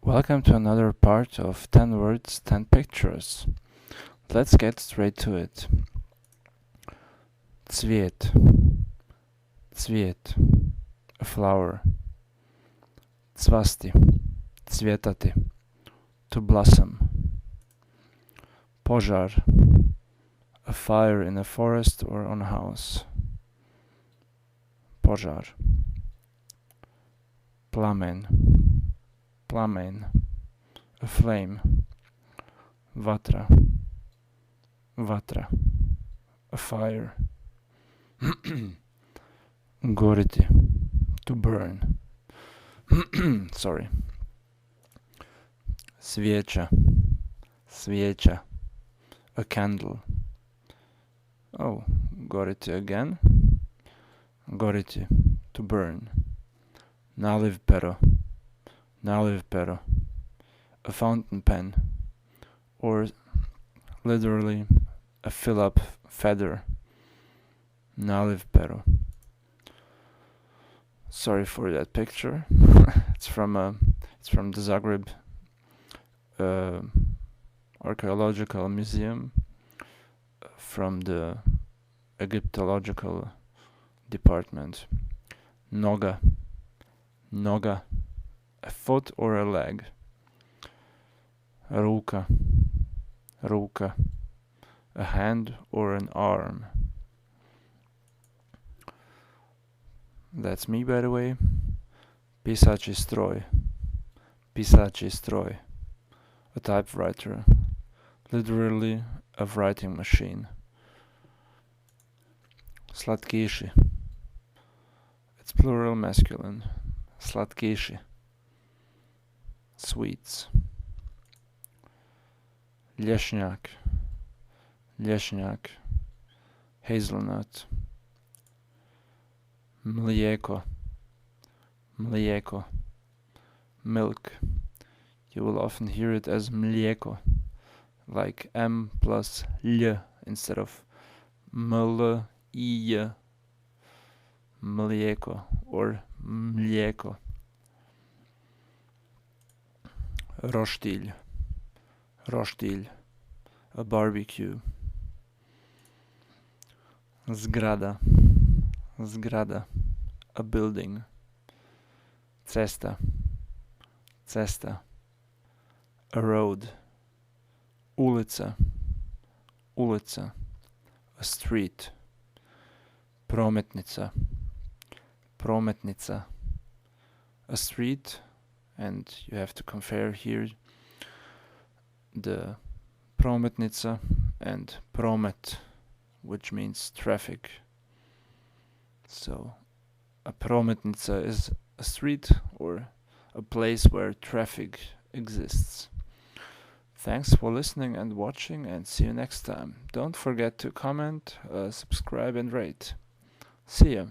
Welcome to another part of 10 words, 10 pictures. Let's get straight to it. Цвет, цвет, a flower. Cvasti, cvjetati, to blossom. Požar, a fire in a forest or on a house. Požar. Plamen, plamen, a flame. Vatra, vatra, a fire. Goriti, to burn. Sorry. Svijeća, svijeća, a candle. Oh, goriti again. Goriti, to burn. Naliv pero, a fountain pen, or literally a fill-up feather. Naliv pero. Sorry for that picture. It's from the Zagreb archaeological museum, from the Egyptological department. Noga, noga, a foot or a leg. Ruka, ruka, a hand or an arm. That's me, by the way. Pisači stroj, pisači stroj, a typewriter, literally a writing machine. Slatkiši, it's plural masculine. Slatkiši, sweets. Lješnjak, lješnjak, hazelnut. Mlijeko, mlijeko, milk. You will often hear it as mlijeko, like M plus L instead of ml, I, mlijeko or mlijeko. Roštilj, roštilj, a barbecue. Zgrada, zgrada, a building. Cesta, cesta, a road. Ulica, ulica, a street. Prometnica, prometnica, a street, and you have to compare here the prometnica and promet, which means traffic. So a prometnica is a street or a place where traffic exists. Thanks for listening and watching, and see you next time. Don't forget to comment, subscribe and rate. See ya.